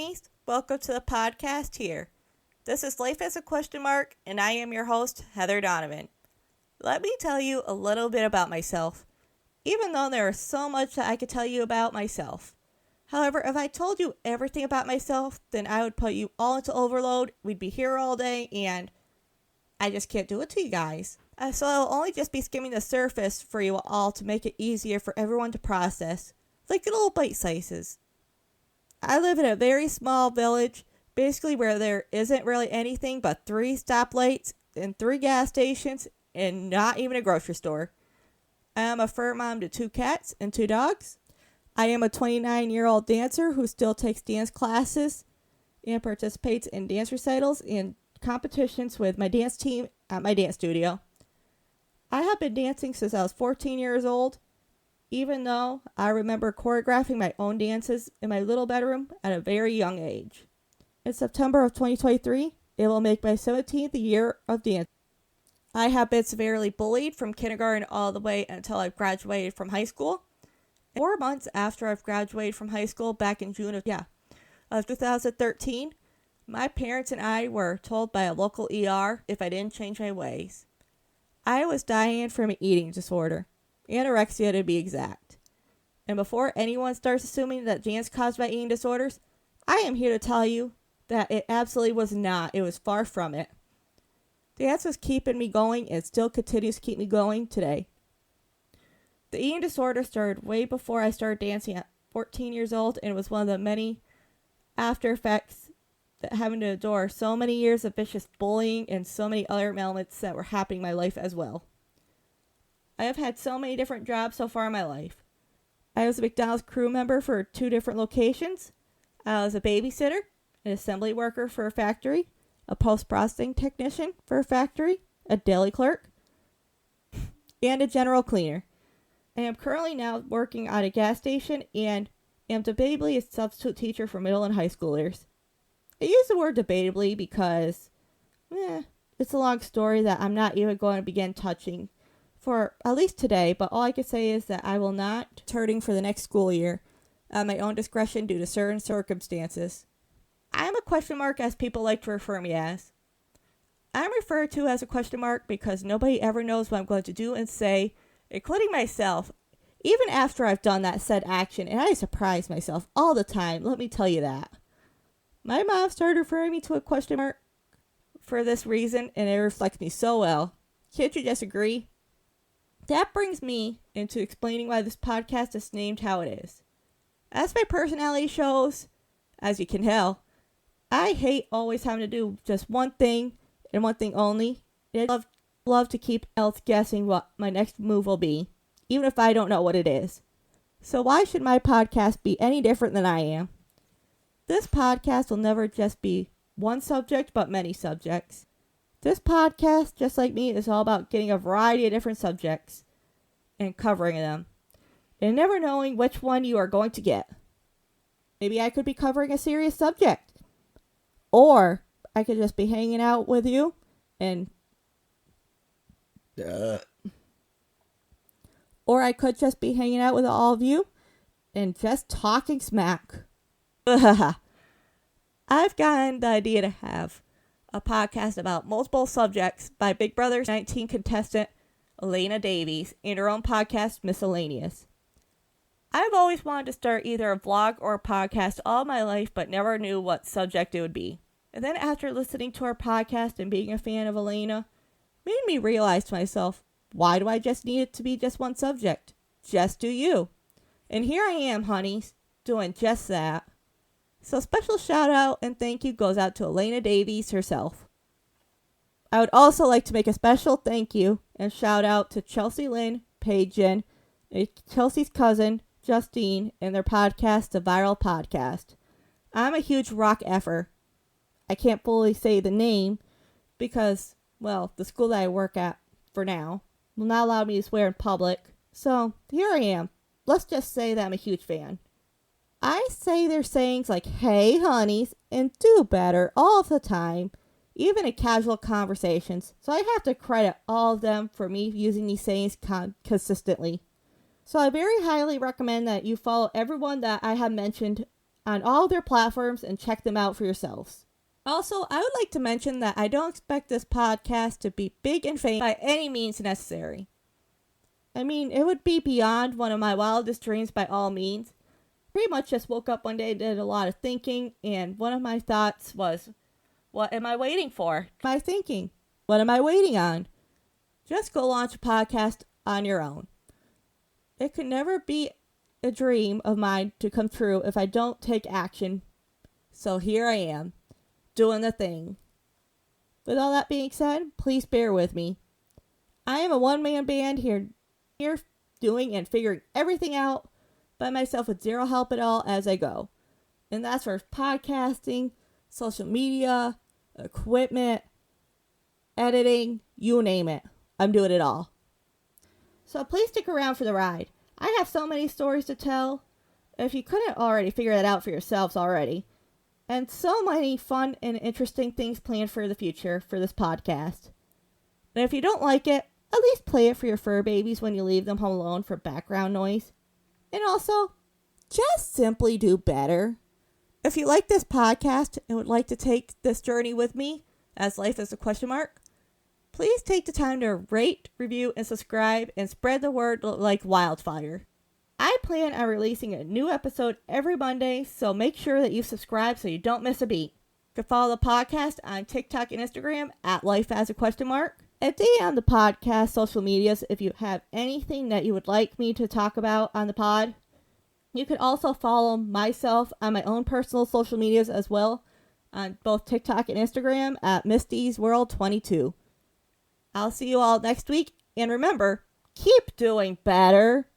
honeys. Welcome to the podcast here. This is Life as a Question Mark, and I am your host, Heather Donovan. Let me tell you a little bit about myself, even though there is so much that I could tell you about myself. However, if I told you everything about myself, then I would put you all into overload. We'd be here all day, and I just can't do it to you guys. So I'll only just be skimming the surface for you all to make it easier for everyone to process, like little bite sizes. I live in a very small village, basically where there isn't really anything but 3 stoplights and 3 gas stations and not even a grocery store. I am a fur mom to 2 cats and 2 dogs. I am a 29-year-old dancer who still takes dance classes and participates in dance recitals and competitions with my dance team at my dance studio. I have been dancing since I was 14 years old, even though I remember choreographing my own dances in my little bedroom at a very young age. In September of 2023, it will make my 17th year of dance. I have been severely bullied from kindergarten all the way until I've graduated from high school. 4 months after I've graduated from high school back in June of 2013, my parents and I were told by a local ER if I didn't change my ways. I was dying from an eating disorder. Anorexia to be exact. And before anyone starts assuming that dance caused my eating disorders, I am here to tell you that it absolutely was not. It was far from it. Dance was keeping me going and still continues to keep me going today. The eating disorder started way before I started dancing at 14 years old, and it was one of the many after effects that having to endure so many years of vicious bullying and so many other elements that were happening in my life as well. I have had so many different jobs so far in my life. I was a McDonald's crew member for 2 different locations. I was a babysitter, an assembly worker for a factory, a post-processing technician for a factory, a deli clerk, and a general cleaner. I am currently now working at a gas station and am debatably a substitute teacher for middle and high schoolers. I use the word debatably because, it's a long story that I'm not even going to begin touching for at least today, but all I can say is that I will not turning for the next school year at my own discretion due to certain circumstances. I am a question mark, as people like to refer me as. I'm referred to as a question mark because nobody ever knows what I'm going to do and say, including myself, even after I've done that said action, and I surprise myself all the time, let me tell you that. My mom started referring me to a question mark for this reason, and it reflects me so well. Can't you just agree? That brings me into explaining why this podcast is named how it is. As my personality shows, as you can tell, I hate always having to do just one thing and one thing only. I love to keep else guessing what my next move will be, even if I don't know what it is. So why should my podcast be any different than I am? This podcast will never just be one subject, but many subjects. This podcast, just like me, is all about getting a variety of different subjects and covering them, and never knowing which one you are going to get. Maybe I could be covering a serious subject, or I could just be hanging out with you and or I could just be hanging out with all of you and just talking smack. I've gotten the idea to have a podcast about multiple subjects by Big Brother's 19 contestant Elena Davies and her own podcast, Miscellaneous. I've always wanted to start either a vlog or a podcast all my life, but never knew what subject it would be. And then after listening to her podcast and being a fan of Elena, made me realize to myself, why do I just need it to be just one subject? Just do you. And here I am, honeys, doing just that. So special shout out and thank you goes out to Elena Davies herself. I would also like to make a special thank you and shout out to Chelsea Lynn, Paige Jen, and Chelsea's cousin, Justine, and their podcast, The Viral Podcast. I'm a huge rock effer. I can't fully say the name because, well, the school that I work at, for now, will not allow me to swear in public. So, here I am. Let's just say that I'm a huge fan. I say their sayings like, hey, honeys, and do better all the time, even in casual conversations. So I have to credit all of them for me using these sayings consistently. So I very highly recommend that you follow everyone that I have mentioned on all their platforms and check them out for yourselves. Also, I would like to mention that I don't expect this podcast to be big and famous by any means necessary. I mean, it would be beyond one of my wildest dreams by all means. Pretty much just woke up one day and did a lot of thinking, and one of my thoughts was, what am I waiting for? My thinking, what am I waiting on? Just go launch a podcast on your own. It could never be a dream of mine to come true if I don't take action. So here I am, doing the thing. With all that being said, please bear with me. I am a one-man band here doing and figuring everything out by myself with zero help at all as I go. And that's for podcasting, social media, equipment, editing, you name it. I'm doing it all. So please stick around for the ride. I have so many stories to tell, if you couldn't already figure that out for yourselves already. And so many fun and interesting things planned for the future for this podcast. And if you don't like it, at least play it for your fur babies when you leave them home alone for background noise. And also, just simply do better. If you like this podcast and would like to take this journey with me, as life is a question mark, please take the time to rate, review, and subscribe and spread the word like wildfire. I plan on releasing a new episode every Monday, so make sure that you subscribe so you don't miss a beat. You can follow the podcast on TikTok and Instagram at Life as a Question Mark. And DM the podcast social medias if you have anything that you would like me to talk about on the pod. You can also follow myself on my own personal social medias as well, on both TikTok and Instagram at Misty's World 22. I'll see you all next week, and remember, keep doing better.